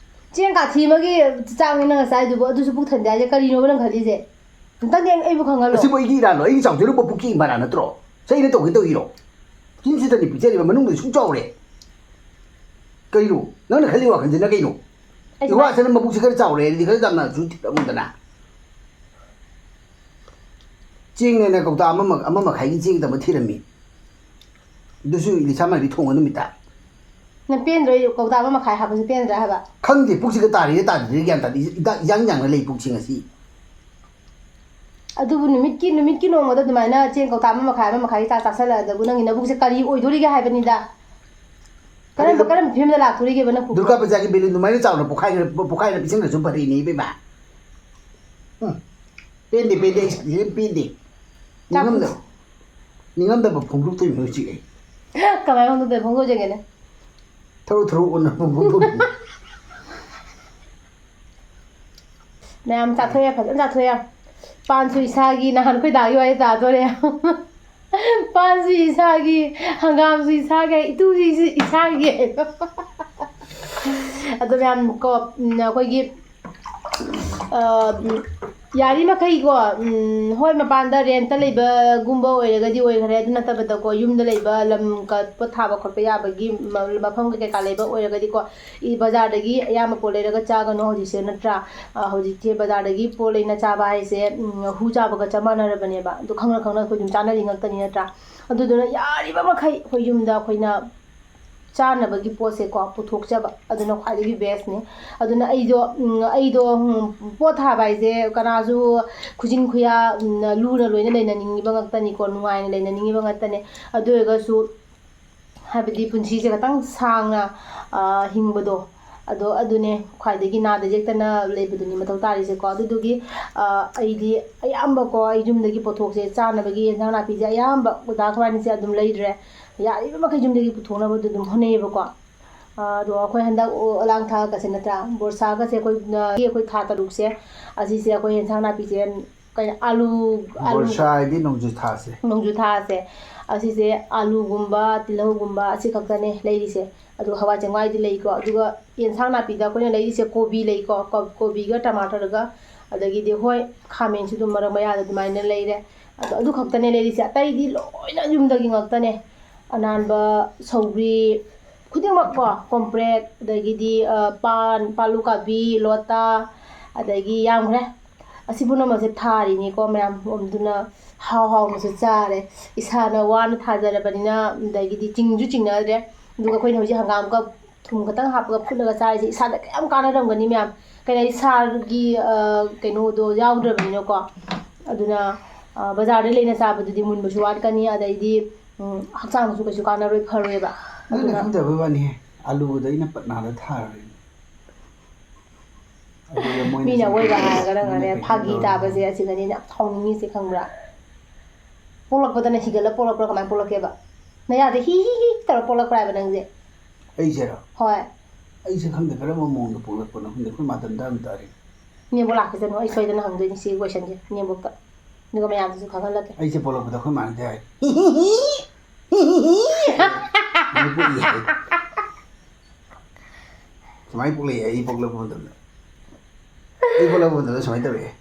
ꯆꯦꯡ ꯀꯥꯊꯤ ꯑꯃꯒꯤ ꯆꯥꯛꯅꯤ ꯅꯪ ꯆꯥꯏꯗꯨꯕꯨ ꯑꯗꯨꯁꯨ ꯄꯨꯛ ꯊꯟꯗꯦ ꯍꯥꯏꯁꯦ ꯀꯔꯤꯅꯣꯕ ꯅꯪ ꯈꯜꯂꯤꯁꯦ ꯑꯝꯇꯪꯗꯤ ꯑꯩꯕꯨ ꯈꯪꯍꯜꯂꯣ ꯑꯁꯤꯕꯨ ꯑꯩꯒꯤ ꯏꯔꯥꯟꯂꯣ ꯑꯩꯒꯤ ꯆꯥꯎꯖꯔꯨꯕ ꯄꯨꯛꯀꯤ ꯏꯃꯥꯅ ꯅꯠꯇ꯭ꯔꯣ ꯆꯩꯅ ꯇꯧꯒꯤꯔꯣ ꯆꯤꯟꯁꯤꯗꯗꯤ ꯄꯤꯛꯆꯔꯤꯕ ꯃꯅꯨꯡꯗꯗꯤ ꯁꯨꯡ ꯆꯥꯎꯔꯦ ꯀꯩꯅꯣ ꯅꯪꯅ ꯈꯜꯂꯤ ꯋꯥꯈꯜꯁꯤꯅ ꯀꯩꯅꯣ ꯏꯋꯥꯁꯤꯅ ꯃꯕꯨꯛꯁꯤ ꯈꯔ ꯆꯥꯎꯔꯦ ꯑꯗꯨꯗꯤ ꯈꯔ ꯌꯥꯝꯅꯁꯨ ꯊꯤꯛꯂꯝꯗꯅ ꯆꯦꯡꯅꯦꯅ ꯀꯧꯇꯥ ꯑꯃ ꯃꯈꯥꯏꯒꯤ ꯆꯦꯡꯗꯃꯛ ꯊꯤꯔꯝꯃꯤ ꯑꯗꯨꯁꯨ ꯏꯂꯤꯁꯥ ꯃꯥꯏꯕꯤ ꯊꯣꯡꯕ ꯅꯨꯃꯤꯠꯇ ꯅꯪ ꯄꯦꯟꯗ꯭ꯔꯣ ꯀꯧꯇꯥ ꯑꯃ ꯃꯈꯥꯏ ꯍꯥꯞꯄꯁꯨ ꯄꯦꯟꯗ꯭ꯔꯥ ꯍꯥꯏꯕ ꯈꯪꯗꯦ ꯄꯨꯛꯁꯤꯒ ꯇꯥꯔꯤꯔ ꯇꯥꯗ꯭ꯔꯤꯔ ꯒ꯭ꯌꯥꯟ ꯇꯥꯗꯦ ꯏꯌꯥꯡ ꯂꯩ ꯄꯨꯛꯁꯤ ꯉꯁꯤ ꯑꯗꯨꯕꯨ ꯅꯨꯃꯤꯠꯀꯤ ꯅꯣꯡꯃꯗ ꯑꯗꯨꯃꯥꯏꯅ ꯆꯦꯡ ꯀꯧꯇꯥ ꯑꯃ ꯃꯈꯥꯏꯒꯤ ꯆꯥꯛ ꯆꯥꯁꯤꯜꯂꯛꯑꯗꯕꯨ ꯅꯪꯒꯤ ꯅꯕꯨꯛꯁꯦ ꯀꯔꯤ ꯑꯣꯏꯗꯣꯔꯤꯒꯦ ꯍꯥꯏꯕꯅꯤꯗ ꯀꯔꯝꯕ ꯐꯤꯕꯝꯗ ꯂꯥꯛꯇꯣꯔꯤꯒꯦꯕ ꯅꯪ ꯗꯨꯔꯒꯥ ꯄꯨꯖꯥꯒꯤ ꯕꯦꯂꯨꯟ ꯑꯗꯨꯃꯥꯏꯅ ꯆꯥꯎꯅ ꯄꯣꯛꯈꯥꯏꯅ ꯄꯤꯁꯤꯟꯈ꯭ꯔꯁꯨ ꯐꯔꯤꯅꯦ ꯏꯕꯦꯝꯃ ꯄꯦꯟꯗꯦ ꯑꯩ ꯄꯦꯟꯗꯦ ꯅꯤꯡꯉꯝꯗꯕ ꯐꯣꯡꯗꯣꯛꯇꯣꯏꯅꯤ ꯍꯧꯖꯤꯛ ꯑꯩ ꯀꯃꯥꯏꯅ ꯐꯣꯡꯗꯣꯛꯆꯒꯦꯅꯦ ꯊꯔꯨ ꯑꯣꯟꯅ ꯐꯣꯡꯗꯣꯛꯇꯣꯏꯅꯤ ꯃꯌꯥꯝ ꯆꯥꯊꯣꯛꯑꯦ ꯐꯖꯅ ꯆꯥꯊꯣꯛꯑꯦ ꯄꯥꯟꯁꯨ ꯏꯁꯥꯒꯤ ꯅꯍꯥꯟ ꯑꯩꯈꯣꯏ ꯗꯥꯒꯤ ꯋꯥꯔꯤ ꯇꯥꯗꯣꯔꯦ ꯄꯥꯟꯁꯨ ꯏꯁꯥꯒꯤ ꯍꯪꯒꯥꯝꯁꯨ ꯏꯁꯥꯒꯤ ꯏꯇꯨꯁꯨ ꯏꯁꯥꯒꯤ ꯑꯗꯣ ꯃꯌꯥꯝ ꯀꯣ ꯑꯩꯈꯣꯏꯒꯤ ꯌꯥꯔꯤ ꯃꯈꯩꯀꯣ ꯍꯣꯏ ꯃꯄꯥꯟꯗ ꯔꯦꯟꯇ ꯂꯩꯕꯒꯨꯝꯕ ꯑꯣꯏꯔꯒꯗꯤ ꯑꯣꯏꯈ꯭ꯔꯦ ꯑꯗꯨ ꯅꯠꯇꯕꯗꯀꯣ ꯌꯨꯝꯗ ꯂꯩꯕ ꯂꯝ ꯄꯣꯠ ꯊꯥꯕ ꯈꯣꯠꯄ ꯌꯥꯕꯒꯤ ꯃꯐꯝ ꯀꯩꯀꯥ ꯂꯩꯕ ꯑꯣꯏꯔꯒꯗꯤꯀꯣ ꯕꯖꯥꯔꯗꯒꯤ ꯑꯌꯥꯝꯕ ꯄꯣꯠ ꯂꯩꯔꯒ ꯆꯥꯒꯅꯣ ꯍꯧꯖꯤꯛꯁꯦ ꯅꯠꯇ꯭ꯔꯥ ꯍꯧꯖꯤꯛꯁꯦ ꯕꯖꯥꯔꯗꯒꯤ ꯄꯣꯠ ꯂꯩꯅ ꯆꯥꯕ ꯍꯥꯏꯁꯦ ꯍꯨ ꯆꯥꯕꯒ ꯆꯞ ꯃꯥꯟꯅꯔꯕꯅꯦꯕ ꯑꯗꯨ ꯈꯪꯅ ꯈꯪꯅ ꯑꯩꯈꯣই ꯑꯗꯨꯝ ꯆꯥꯅꯔꯤ ꯉꯥꯛꯇꯅꯤ ꯅꯠꯇ꯭ꯔꯥ ꯑꯗꯨꯗꯨꯅ ꯌꯥꯔꯤꯕ ꯃꯈꯩ ꯑꯩꯈꯣꯏ ꯌꯨꯝꯗ ꯑꯩꯈꯣꯏꯅ ꯆꯥꯅꯕꯒꯤ ꯄꯣꯠꯁꯦꯀꯣ ꯄꯨꯊꯣꯛꯆꯕ ꯑꯗꯨꯅ ꯈ꯭ꯋꯥꯏꯗꯒꯤ ꯕꯦꯁꯅꯤ ꯑꯗꯨꯅ ꯑꯩꯗो ꯄꯣꯠ ꯊꯥꯕ ꯍꯥꯏꯁꯦ ꯀꯅꯥꯁꯨ ꯈꯨꯖꯤꯟ ꯈꯨꯌꯥ ꯂꯨꯅ ꯂꯣꯏꯅ ꯂꯩꯅꯅꯤꯡꯉꯤꯕ ꯉꯥꯛꯇꯅꯤꯀꯣ ꯅꯨꯡꯉꯥꯏꯅ ꯂꯩꯅꯅꯤꯡꯉꯤꯕ ꯉꯥꯛꯇꯅꯦ ꯑꯗꯨ ꯑꯣꯏꯔꯒꯁꯨ ꯍꯥꯏꯕꯗꯤ ꯄꯨꯟꯁꯤꯁꯦ ꯈꯤꯇꯪ ꯁꯥꯡꯅ ꯍꯤꯡꯕꯗꯣ ꯑꯗꯨꯅꯦ ꯈ꯭ꯋꯥꯏꯗꯒꯤ ꯅꯥꯗ ꯌꯦꯛꯇꯅ ꯂꯩꯕꯗꯨꯅꯤ ꯃꯊꯧ ꯇꯥꯔꯤꯁꯦꯀꯣ ꯑꯗꯨꯗꯨꯒꯤ ꯑꯩꯗꯤ ꯑꯌꯥꯝꯕꯀꯣ ꯑꯩ ꯌꯨꯝꯗꯒꯤ ꯄꯣꯠꯊꯣꯛꯁꯦ ꯆꯥꯅꯕꯒꯤ ꯌꯦꯟꯁꯥꯡ ꯅꯥꯄꯤꯁꯦ ꯑꯌꯥꯝꯕ ꯗꯗꯥ ꯈ꯭ꯋꯥꯏꯅꯤꯁꯦ ꯑꯗꯨꯝ ꯂꯩꯗ꯭ꯔꯦ ꯌꯥꯔꯤꯕ ꯃꯈꯩ ꯌꯨꯝꯗꯒꯤ ꯄꯨꯊꯣꯛꯅꯕꯗꯨ ꯑꯗꯨꯝ ꯍꯣꯠꯅꯩꯌꯦꯕꯀꯣ ꯑꯗꯣ ꯑꯩꯈꯣꯏ ꯍꯟꯗꯛ ꯑꯂꯥꯡ ꯊꯥꯒꯁꯦ ꯅꯠꯇ꯭ꯔꯥ ꯕꯣꯔꯁꯥꯒꯁꯦ ꯑꯩꯈꯣꯏ ꯊꯥ 3ꯁꯦ ꯑꯁꯤꯁꯦ ꯑꯩꯈꯣꯏ ꯌꯦꯟꯁꯥꯡ ꯅꯥꯄꯤꯁꯦ ꯀꯩꯅꯣ ꯑꯥꯂꯨ ꯕꯣꯔꯁꯥ ꯍꯥꯏꯗꯤ ꯅꯣꯡꯖꯨ ꯊꯥꯁꯦ ꯅꯣꯡꯖꯨ ꯊꯥꯁꯦ ꯑꯁꯤꯁꯦ ꯑꯥꯂꯨꯒꯨꯝꯕ ꯇꯤꯜꯍꯧꯒꯨꯝꯕ ꯑꯁꯤ ꯈꯛꯇꯅꯦ ꯂꯩꯔꯤꯁꯦ ꯑꯗꯨꯒ ꯍꯋꯥꯏ ꯆꯦꯡꯋꯥꯏꯗꯤ ꯂꯩꯀꯣ ꯑꯗꯨꯒ ꯌꯦꯟꯁꯥꯡ ꯅꯥꯄꯤꯗ ꯑꯩꯈꯣꯏꯅ ꯂꯩꯔꯤꯁꯦ ꯀꯣꯕꯤ ꯂꯩꯀꯣ ꯀꯣꯕꯤꯒ ꯇꯃꯥꯇꯔꯒ ꯑꯗꯒꯤꯗꯤ ꯍꯣꯏ ꯈꯥꯃꯦꯟꯁꯨ ꯑꯗꯨꯝ ꯃꯔꯛ ꯃꯌꯥꯗ ꯑꯗꯨꯃꯥꯏꯅ ꯂꯩꯔꯦ ꯑꯗꯨ ꯈꯛꯇꯅꯦ ꯂꯩꯔꯤꯁꯦ ꯑꯇꯩꯗꯤ ꯂꯣꯏꯅ ꯌꯨꯝꯗꯒꯤ ꯉꯥꯛꯇꯅꯦ ꯑꯅꯥꯟꯕ ꯁꯧꯒ꯭ꯔꯤ ꯈꯨꯗꯤꯡꯃꯛꯀꯣ ꯀꯣꯝꯄ꯭ꯔꯦꯛ ꯑꯗꯒꯤꯗꯤ ꯄꯥꯂꯨ ꯀꯥꯕꯤ ꯂꯣꯇꯥ ꯑꯗꯒꯤ ꯌꯥꯝꯈ꯭ꯔꯦ ꯑꯁꯤ ꯄꯨꯝꯅꯃꯛꯁꯦ ꯊꯥꯔꯤꯅꯤꯀꯣ ꯃꯌꯥꯝ ꯑꯗꯨꯅ ꯍꯥꯎꯅꯁꯨ ꯆꯥꯔꯦ ꯏꯁꯥꯅ ꯋꯥꯅ ꯊꯥꯖꯔꯕꯅꯤꯅ ꯑꯗꯒꯤꯗꯤ ꯆꯤꯡꯁꯨ ꯆꯤꯡꯅꯗ꯭ꯔꯦ ꯑꯗꯨꯒ ꯑꯩꯈꯣꯏꯅ ꯍꯧꯖꯤꯛ ꯍꯪꯒꯥꯝꯒ ꯊꯨꯝ ꯈꯛꯇꯪ ꯍꯥꯞꯄꯒ ꯐꯨꯠꯂꯒ ꯆꯥꯔꯤꯁꯦ ꯏꯁꯥꯗ ꯀꯌꯥꯝ ꯀꯥꯟꯅꯔꯝꯒꯅꯤ ꯃꯌꯥꯝ ꯀꯩꯅꯣ ꯁꯥꯔꯒꯤ ꯀꯩꯅꯣꯗꯣ ꯌꯥꯎꯗ꯭ꯔꯕꯅꯤꯅꯀꯣ ꯑꯗꯨꯅ ꯕꯖꯥꯔꯗ ꯂꯩꯅ ꯆꯥꯕꯗꯨꯗꯤ ꯃꯨꯟꯕꯁꯨ ꯋꯥꯠꯀꯅꯤ ꯑꯗꯩꯗꯤ ꯍꯛꯆꯥꯡꯗꯁꯨ ꯀꯩꯁꯨ ꯀꯥꯟꯅꯔꯣꯏ ꯐꯔꯣꯏꯕ ꯅꯪꯅ ꯈꯪꯗꯕꯩ ꯋꯥꯅꯤꯍꯦ ꯑꯥꯂꯨꯗ ꯑꯩꯅ ꯄꯠꯅꯥꯗ ꯊꯥꯔꯨꯔꯦ ꯃꯤꯅ ꯑꯋꯣꯏꯕ ꯍꯥꯏꯔꯒ ꯅꯪꯅꯅꯦ ꯐꯥꯒꯤ ꯇꯥꯕꯁꯦ ꯑꯁꯤꯗꯅꯦ ꯌꯥꯝ ꯁꯥꯎꯅꯤꯡꯉꯤꯁꯦ ꯈꯪꯕ꯭ꯔꯥ ꯄꯣꯛꯂꯛꯄꯗꯅ ꯍꯤꯒꯠꯂ ꯄꯣꯛꯂꯛꯄ꯭ꯔꯥ ꯀꯃꯥꯏꯅ ꯄꯣꯛꯂꯛꯀꯦꯕ ꯅꯌꯥꯗ ꯍꯤ ꯇꯧꯔ ꯄꯣꯛꯂꯛꯄ꯭ꯔꯥ ꯍꯥꯏꯕ ꯅꯪꯁꯦ ꯑꯩꯁꯦꯔꯣ ꯍꯣꯏ ꯑꯩꯁꯦ ꯈꯪꯗꯦ ꯀꯔꯝꯕ ꯃꯑꯣꯡꯗ ꯄꯣꯛꯂꯛꯄꯅꯣ ꯈꯪꯗꯦ ꯑꯩꯈꯣꯏ ꯃꯇꯝꯗ ꯑꯃ ꯇꯥꯔꯤ ꯅꯦꯝꯕꯣꯛ ꯂꯥꯛꯈꯤꯁꯅꯨ ꯑꯩ ꯁꯣꯏꯗꯅ ꯍꯪꯗꯣꯏꯅꯤ ꯁꯤꯒꯤ ꯀꯣꯏꯁꯟꯁꯦ ꯅꯦꯝꯕꯣꯛꯇ ꯑꯗꯨꯒ ꯃꯌꯥꯝꯗꯁꯨ ꯈꯪꯍꯜꯂꯛꯀꯦ ꯑꯩꯁꯦ ꯄꯣꯛꯂꯛꯄꯗ ꯑꯩꯈꯣꯏ ꯃꯥꯅꯗꯤ ꯍꯥꯏ ꯁꯨꯃꯥꯏꯅ ꯄꯣꯛꯂꯛꯑꯦ ꯑꯩ ꯄꯣꯛꯂꯛꯄ ꯃꯇꯝꯗ ꯑꯩ ꯄꯣꯛꯂꯛꯄ ꯃꯇꯝꯗ ꯁꯨꯃꯥꯏꯅ ꯇꯧꯔꯛꯑꯦ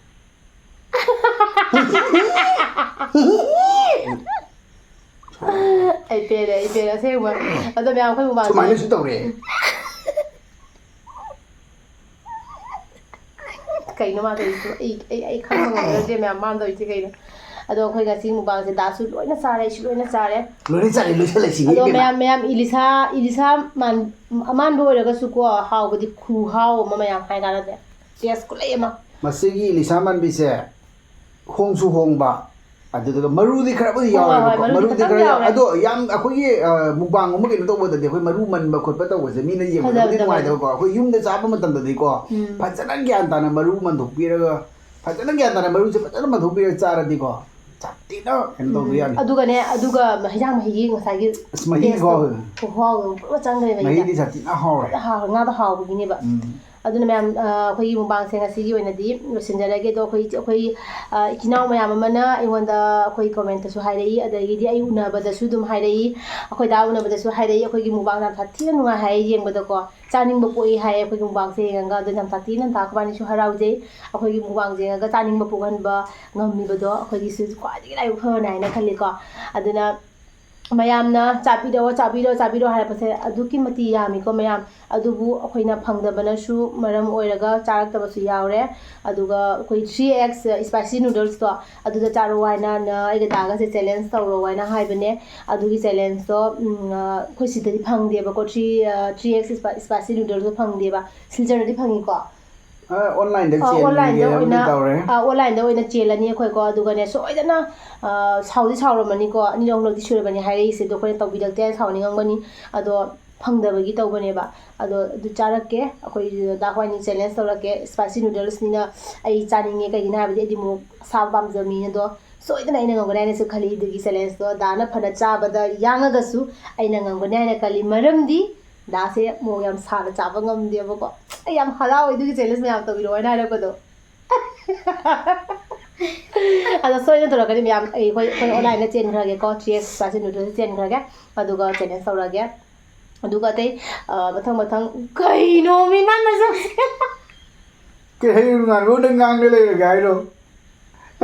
ꯑꯩ ꯄꯦꯔꯦ ꯑꯁꯦꯡꯕ ꯑꯗꯣ ꯃꯌꯥꯝ ꯑꯩꯈꯣꯏ ꯃꯃꯥꯡꯗ ꯁꯨꯃꯥꯏꯅꯁꯨ ꯇꯧꯔꯛꯑꯦ ꯀꯩꯅꯣ ꯃꯥ ꯇꯧꯔꯤꯁꯤꯕꯣ ꯑꯩ ꯈꯪꯕ ꯉꯝꯖꯗ꯭ꯔꯦ ꯃꯌꯥꯝ ꯃꯥꯅ ꯇꯧꯔꯤꯁꯦ ꯀꯩꯅꯣ ꯑꯗꯣ ꯑꯩꯈꯣꯏ ꯉꯁꯤ ꯃꯨꯛꯕꯥꯡꯁꯦ ꯗꯥꯁꯨ ꯂꯣꯏꯅ ꯆꯥꯔꯦ ꯑꯩꯁꯨ ꯂꯣꯏꯅ ꯆꯥꯔꯦ ꯂꯣꯏꯅ ꯆꯥꯔꯦ ꯂꯣꯏꯁꯤꯜꯂꯁꯤꯅꯦ ꯑꯗꯣ ꯏꯕꯦꯝꯃ ꯃꯌꯥꯝ ꯏꯂꯤꯁꯥ ꯑꯃꯥꯟꯕ ꯑꯣꯏꯔꯒꯁꯨꯀꯣ ꯍꯥꯎꯕꯗꯤ ꯈꯨꯍꯥꯎ ꯑꯃ ꯃꯌꯥꯝ ꯍꯥꯏ ꯀꯥꯟꯅꯗꯦ ꯇꯦꯁ ꯈꯨꯠꯂꯩ ꯑꯃ ꯃꯁꯤꯒꯤ ꯂꯤꯁꯥ ꯃꯥꯟꯕꯤꯁꯦ ꯍꯣꯡꯁꯨ ꯍꯣꯡꯕ ꯑꯗꯨꯗꯨꯒ ꯃꯔꯨꯗꯤ ꯈꯔꯕꯨꯗꯤ ꯍꯣꯏ ꯌꯥꯎꯋꯦꯕꯀꯣ ꯃꯔꯨꯗꯤ ꯃꯔꯨꯗꯤ ꯈꯤꯇꯪ ꯈꯔ ꯌꯥꯎꯔꯦ ꯑꯗꯣ ꯌꯥꯝ ꯑꯩꯈꯣꯏꯒꯤ ꯃꯨꯛꯕꯥꯡ ꯑꯃ ꯀꯩꯅꯣ ꯇꯧꯕꯗꯗꯤ ꯑꯩꯈꯣꯏ ꯃꯔꯨ ꯃꯟꯕ ꯈꯣꯠꯄ ꯇꯧꯕꯁꯦ ꯃꯤꯅ ꯌꯦꯡꯕꯗꯕꯨꯗꯤ ꯐꯖꯗꯕꯅꯤ ꯅꯨꯡꯉꯥꯏꯇꯕꯀꯣ ꯑꯩꯈꯣꯏ ꯌꯨꯝꯗ ꯆꯥꯕ ꯃꯇꯝꯗꯗꯤꯀꯣ ꯐꯖꯅ ꯒ꯭ꯌꯥꯟ ꯇꯥꯅ ꯃꯔꯨ ꯃꯟꯊꯣꯛꯄꯤꯔꯒ ꯐꯖꯅ ꯒ꯭ꯌꯥꯟ ꯇꯥꯅ ꯃꯔꯨꯁꯦ ꯐꯖꯅ ꯃꯟꯊꯣꯛꯄꯤꯔꯒ ꯆꯥꯔꯗꯤꯀꯣ ꯆꯥꯛꯇꯤꯅ ꯀꯩꯅꯣ ꯇꯧꯕ ꯌꯥꯅꯤ ꯑꯗꯨꯒ ꯍꯩꯖꯥꯡ ꯃꯍꯤꯒꯤ ꯉꯁꯥꯏꯒꯤ ꯑꯁ ꯃꯍꯤꯒꯤ ꯈꯨꯍꯥꯎ ꯈꯨꯍꯥꯎꯗꯣ ꯄꯨꯔꯥ ꯆꯪꯈ꯭ꯔꯦ ꯃꯍꯤꯗꯤ ꯆꯥꯊꯤꯅ ꯍꯥꯎꯔꯦ ꯉꯥꯗꯣ ꯍꯥꯎꯕꯒꯤꯅꯦꯕ ꯑꯗꯨꯅ ꯃꯌꯥꯝ ꯑꯩꯈꯣꯏꯒꯤ ꯃꯨꯛꯕꯥꯡꯁꯦ ꯉꯁꯤꯒꯤ ꯑꯣꯏꯅꯗꯤ ꯂꯣꯏꯁꯤꯟꯖꯔꯒꯦ ꯑꯗꯣ ꯑꯩꯈꯣꯏ ꯏꯆꯤꯜ ꯏꯅꯥꯎ ꯃꯌꯥꯝ ꯑꯃꯅ ꯑꯩꯉꯣꯟꯗ ꯑꯩꯈꯣই ꯀꯣꯃꯦꯟꯇꯁꯨ ꯍꯥꯏꯔꯛꯏ ꯑꯗꯒꯤꯗꯤ ꯑꯩ ꯎꯅꯕꯗꯁꯨ ꯑꯗꯨꯝ ꯍꯥꯏꯔꯛꯏ ꯑꯩꯈꯣꯏ ꯗꯥ ꯎꯅꯕꯗꯁꯨ ꯍꯥꯏꯔꯛꯏ ꯑꯩꯈꯣꯏꯒꯤ ꯃꯨꯛꯕꯥꯡ ꯌꯥꯝ ꯁꯥꯊꯤꯅ ꯅꯨꯡꯉꯥꯏ ꯍꯥꯏꯌꯦ ꯌꯦꯡꯕꯗꯀꯣ ꯆꯥꯅꯤꯡꯕ ꯄꯣꯛꯏ ꯍꯥꯏꯌꯦ ꯑꯩꯈꯣꯏꯒꯤ ꯃꯨꯛꯕꯥꯡꯁꯦ ꯌꯦꯡꯉꯒ ꯑꯗꯨꯅ ꯌꯥꯝ ꯁꯥꯊꯤꯅ ꯇꯥꯛꯄꯅꯤꯁꯨ ꯍꯔꯥꯎꯖꯩ ꯑꯩꯈꯣꯏꯒꯤ ꯃꯨꯛꯕꯥꯡ ꯌꯦꯡꯉꯒ ꯆꯥꯅꯤꯡꯕ ꯄꯣꯛꯍꯟꯕ ꯉꯝꯃꯤꯕꯗꯣ ꯑꯩꯈꯣꯏꯒꯤꯁꯨ ꯈ꯭ꯋꯥꯏꯗꯒꯤ ꯂꯥꯏꯕꯛ ꯐꯕꯅꯦ ꯍꯥꯏꯅ ꯈꯜꯂꯤꯀꯣ ꯑꯗꯨꯅ ꯃꯌꯥꯝꯅ ꯆꯥꯕꯤꯔꯣ ꯍꯥꯏꯔꯛꯄꯁꯦ ꯑꯗꯨꯛꯀꯤ ꯃꯇꯤꯛ ꯌꯥꯝꯃꯤꯀꯣ ꯃꯌꯥꯝ ꯑꯗꯨꯕꯨ ꯑꯩꯈꯣꯏꯅ ꯐꯪꯗꯕꯅꯁꯨ ꯃꯔꯝ ꯑꯣꯏꯔꯒ ꯆꯥꯔꯛꯇꯕꯁꯨ ꯌꯥꯎꯔꯦ ꯑꯗꯨꯒ ꯑꯩꯈꯣꯏ 3x ꯁ꯭ꯄꯥꯏꯁꯤ ꯅꯨꯗꯜꯁꯇꯣ ꯑꯗꯨꯗ ꯆꯥꯔꯣ ꯍꯥꯏꯅ ꯑꯩꯒ ꯗꯥꯒꯁꯦ ꯆꯦꯂꯦꯟꯖ ꯇꯧꯔꯣ ꯍꯥꯏꯅ ꯍꯥꯏꯕꯅꯦ ꯑꯗꯨꯒꯤ ꯆꯦꯂꯦꯟꯖꯇꯣ ꯑꯩꯈꯣꯏ ꯁꯤꯗꯗꯤ ꯐꯪꯗꯦꯕꯀꯣ 3x ꯁ꯭ꯄꯥꯏꯁꯤ ꯅꯨꯗꯜꯁꯇꯣ ꯐꯪꯗꯦꯕ ꯁꯤꯜꯆꯔꯗꯗꯤ ꯐꯪꯉꯤꯀꯣ ꯑꯣꯟꯂꯥꯏꯟꯗ ꯆꯦꯟꯒꯦ ꯑꯃꯗꯤ ꯇꯧꯔꯦ ꯑꯣꯟꯂꯥꯏꯟꯗ ꯑꯣꯏꯅ ꯆꯦꯜꯂꯅꯤ ꯑꯩꯈꯣꯏꯀꯣ ꯑꯗꯨꯒꯅꯦ ꯁꯣꯏꯗꯅ ꯁꯥꯎꯗꯤ ꯁꯥꯎꯔꯝꯃꯅꯤꯀோ ꯑꯅꯤꯔꯛ ꯑꯍꯨꯝꯂꯛꯇꯤ ꯁꯨꯔꯕꯅꯤ ꯍꯥꯏꯔꯛꯏꯁꯦ ꯑꯗꯣ ꯑꯩꯈꯣꯏꯅ ꯇꯧꯕꯤꯔꯛꯇꯦ ꯍꯥꯏꯅ ꯁꯥꯎꯅꯤꯡꯉꯝꯒꯅꯤ ꯑꯗꯣ ꯐꯪꯗꯕꯒꯤ ꯇꯧꯕꯅꯦꯕ ꯑꯗꯣ ꯑꯗꯨ ꯆꯥꯔꯛꯀꯦ ꯑꯩꯈꯣই ꯗꯥ ꯍꯣꯏꯅꯤ ꯆꯦꯂꯦꯟꯖ ꯇꯧꯔꯛꯀꯦ ꯁ꯭ꯄꯥꯏꯁꯤ ꯅꯨꯗꯜꯁꯅꯤꯅ ꯑꯩ ꯆꯥꯅꯤꯡꯉꯦ ꯀꯩꯒꯤꯅꯣ ꯍꯥꯏꯕꯗꯤ ꯑꯩꯗꯤ ꯑꯃꯨꯛ ꯑꯁꯥꯕ ꯄꯥꯝꯖꯕ ꯃꯤꯅꯤ ꯑꯗꯣ ꯁꯣꯏꯗꯅ ꯑꯩꯅ ꯉꯝꯒꯅꯤ ꯍꯥꯏꯅꯁꯨ ꯈꯜꯂꯤ ꯑꯗꯨꯒꯤ ꯆꯦꯂꯦꯟꯖꯇꯣ ꯗꯥꯅ ꯐꯅ ꯆꯥꯕꯗ ꯌꯥꯡꯉꯒꯁꯨ ꯑꯩꯅ ꯉꯝꯒꯅꯤ ꯍꯥꯏꯅ ꯈꯜꯂꯤ ꯃꯔꯝꯗꯤ ꯗꯥꯁꯦ ꯃꯣꯔꯣꯛ ꯌꯥꯝ ꯁꯥꯅ ꯆꯥꯕ ꯉꯝꯗꯦꯕꯀꯣ ꯑꯩ ꯌꯥꯝ ꯍꯔꯥꯎꯋꯦ ꯑꯗꯨꯒꯤ ꯆꯦꯂꯦꯟꯖ ꯃꯌꯥꯝ ꯇꯧꯕꯤꯔꯛꯑꯣ ꯍꯥꯏꯅ ꯍꯥꯏꯔꯛꯄꯗꯣ ꯑꯗꯣ ꯁꯣꯏꯗꯅ ꯇꯧꯔꯛꯀꯅꯤ ꯃꯌꯥꯝ ꯑꯩꯈꯣꯏ ꯑꯣꯟꯂꯥꯏꯟꯗ ꯆꯦꯟꯈ꯭ꯔꯒꯦꯀꯣ 3x ꯁ꯭ꯄꯥꯏꯁꯤ ꯅꯨꯗꯜꯁ ꯆꯦꯟꯈ꯭ꯔꯒꯦ ꯑꯗꯨꯒ ꯆꯦꯂꯦꯟꯖ ꯇꯧꯔꯒꯦ ꯑꯗꯨꯒ ꯑꯇꯩ ꯃꯊꯪ ꯀꯩꯅꯣ ꯃꯤ ꯃꯥꯟ ꯃꯁꯛꯁꯦ ꯀꯩ ꯍꯌꯦꯡ ꯉꯥꯟꯕ ꯅꯪ ꯉꯥꯡꯗ ꯂꯩꯔꯒꯦ ꯍꯥꯏꯔꯣ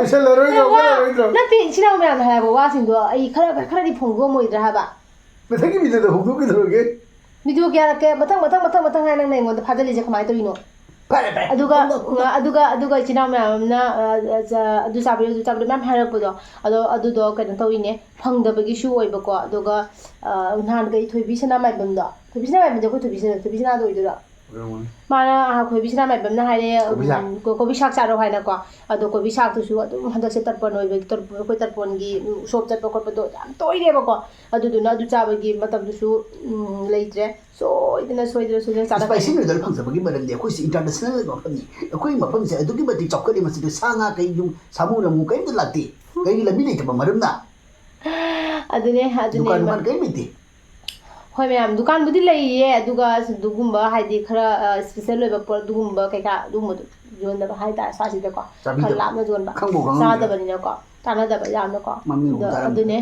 ꯂꯣꯏꯁꯤꯜꯂꯔꯣꯏꯗ꯭ꯔꯣ ꯈꯜꯂꯔꯣꯏꯗ꯭ꯔꯣ ꯅꯠꯇꯦ ꯏꯆꯤꯟ ꯏꯅꯥꯎ ꯃꯌꯥꯝꯅ ꯍꯥꯏꯕ ꯋꯥꯁꯤꯡꯗꯣ ꯑꯩ ꯈꯔꯗꯤ ꯐꯣꯡꯗꯣꯛꯑꯝꯃꯣꯏꯗ꯭ꯔꯥ ꯍꯥꯏꯕ ꯃꯊꯪꯒꯤ ꯚꯤꯗꯤꯑꯣꯗ ꯍꯧꯗꯣꯛꯀꯗꯧꯔꯒꯦ ꯚꯤꯗꯤꯑꯣ ꯀꯌꯥ ꯃꯊꯪ ꯍꯥꯏꯅ ꯅꯪꯅ ꯑꯩꯉꯣꯟꯗ ꯐꯥꯖꯤꯜꯂꯤꯁꯦ ꯀꯃꯥꯏꯅ ꯇꯧꯔꯤꯅꯣ ꯐꯔꯦ ꯑꯗꯨꯒ ꯏꯆꯤꯟ ꯏꯅꯥꯎ ꯃꯌꯥꯝꯅ ꯑꯗꯨ ꯆꯥꯕꯤꯔꯣ ꯃꯌꯥꯝ ꯍꯥꯏꯔꯛꯄꯗꯣ ꯑꯗꯨꯗꯣ ꯀꯩꯅꯣ ꯇꯧꯔꯤꯅꯦ ꯐꯪꯗꯕꯒꯤꯁꯨ ꯑꯣꯏꯕꯀꯣ ꯑꯗꯨꯒ ꯅꯍꯥꯟꯈꯩ ꯊꯣꯏꯕꯤ ꯁꯅꯥꯃꯥꯏꯕꯝꯗꯣ ꯊꯣꯏꯕꯤ ꯁꯅꯥꯃꯥꯏꯕꯝꯗꯣ ꯑꯩꯈꯣꯏ ꯊꯣꯏꯕꯤ ꯁꯅꯥꯗꯣ ꯑꯣꯏꯗꯣꯏꯔꯣ ꯃꯥꯅ ꯊꯣꯏꯕꯤ ꯁꯅꯥꯃꯥꯏꯕꯝꯅ ꯍꯥꯏꯔꯦ ꯀꯣꯕꯤ ꯁꯥꯛ ꯆꯥꯔꯣ ꯍꯥꯏꯅꯀꯣ ꯑꯗꯣ ꯀꯣꯕꯤ ꯁꯥꯛꯇꯨꯁꯨ ꯑꯗꯨꯝ ꯍꯟꯗꯛꯁꯦ ꯇꯔꯄꯣꯟ ꯑꯣꯏꯕꯒꯤ ꯑꯩꯈꯣꯏ ꯇꯔꯄꯣꯟꯒꯤ ꯎꯁꯣꯞ ꯆꯠꯄ ꯈꯣꯠꯄꯗꯣ ꯌꯥꯝ ꯇꯣꯏꯔꯦꯕꯀꯣ ꯑꯗꯨꯗꯨꯅ ꯑꯗꯨ ꯆꯥꯕꯒꯤ ꯃꯇꯝꯗꯨꯁꯨ ꯂꯩꯇ꯭रे ꯁꯣꯏꯗꯅ ꯁ꯭ꯄꯥꯏꯁꯤ ꯅꯨꯗꯜ ꯐꯪꯖꯕꯒꯤ ꯃꯔꯝꯗꯤ ꯑꯩꯈꯣꯏꯁꯤ ꯏꯟꯇꯔꯅꯦꯁꯅꯦꯜ ꯃꯐꯝꯅꯤ ꯑꯩꯈꯣꯏ ꯃꯐꯝꯁꯦ ꯑꯗꯨꯛꯀꯤ ꯃꯇꯤꯛ ꯆꯥꯎꯈꯠꯂꯤ ꯃꯁꯤꯗ ꯁꯥ ꯉꯥ ꯀꯩ ꯁꯥꯃꯨ ꯅꯃꯨ ꯀꯔꯤꯝꯇ ꯂꯥꯛꯇꯦ ꯀꯩꯒꯤ ꯂꯝꯕꯤ ꯂꯩꯇꯕ ꯃꯔꯝꯅ ꯑꯗꯨꯅꯦ ꯗꯨꯀꯥꯟ ꯀꯔꯤꯝ ꯂꯩꯇꯦ ꯍꯣꯏ ꯃꯌꯥꯝ ꯗꯨꯀꯥꯟꯕꯨꯗꯤ ꯂꯩꯌꯦ ꯑꯗꯨꯒ ꯑꯗꯨꯒꯨꯝꯕ ꯍꯥꯏꯗꯤ ꯈꯔ ꯁ꯭ꯄꯦꯁꯦꯜ ꯑꯣꯏꯕ ꯄꯣꯠ ꯑꯗꯨꯒꯨꯝꯕ ꯀꯩꯀꯥ ꯑꯗꯨꯒꯨꯝꯕꯗꯣ ꯌꯣꯟꯗꯕ ꯍꯥꯏꯇꯥꯔꯦ ꯁ꯭ꯋꯥꯏꯁꯤꯗꯀꯣ ꯈꯔ ꯂꯥꯞꯅ ꯌꯣꯟꯕ ꯆꯥꯗꯕꯅꯤꯅꯀꯣ ꯆꯥꯟꯅꯗꯕ ꯌꯥꯝꯅꯀꯣ ꯑꯗꯨꯅꯦ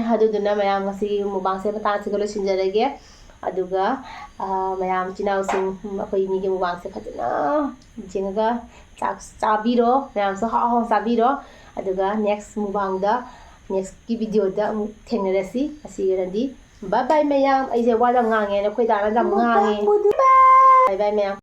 ꯃꯌꯥꯝ ꯉꯁꯤꯒꯤ ꯃꯨꯛꯕꯥꯡꯁꯦ ꯃꯇꯥꯡꯁꯤꯒ ꯂꯣꯏꯁꯤꯟꯖꯔꯒꯦ ꯑꯗꯨꯒ ꯃꯌꯥꯝ ꯏꯆꯤꯟ ꯏꯅꯥꯎꯁꯤꯡ ꯑꯩꯈꯣꯏ ꯃꯤꯒꯤ ꯃꯨꯛꯕꯥꯡꯁꯦ ꯐꯖꯅ ꯌꯦꯡꯉꯒ ꯆꯥꯕꯤꯔꯣ ꯃꯌꯥꯝꯁꯨ ꯍꯥꯎ ꯆꯥꯕꯤꯔꯣ ꯑꯗꯨꯒ ꯅꯦꯛꯁꯀꯤ ꯚꯤꯗꯤꯑꯣꯗ ꯑꯃꯨꯛ ꯊꯦꯡꯅꯔꯁꯤ ꯑꯁꯤꯒꯤꯔꯗꯤ ꯕꯥꯏ ꯕꯥꯏ ꯃꯌꯥꯝ ꯑꯩꯁꯦ ꯋꯥ ꯌꯥꯝ ꯉꯥꯡꯉꯦ ꯑꯩꯈꯣꯏ ꯗꯥꯅ ꯌꯥꯝ ꯉꯥꯡꯉꯦ ꯕꯥꯏ ꯕꯥꯏ ꯃꯌꯥꯝ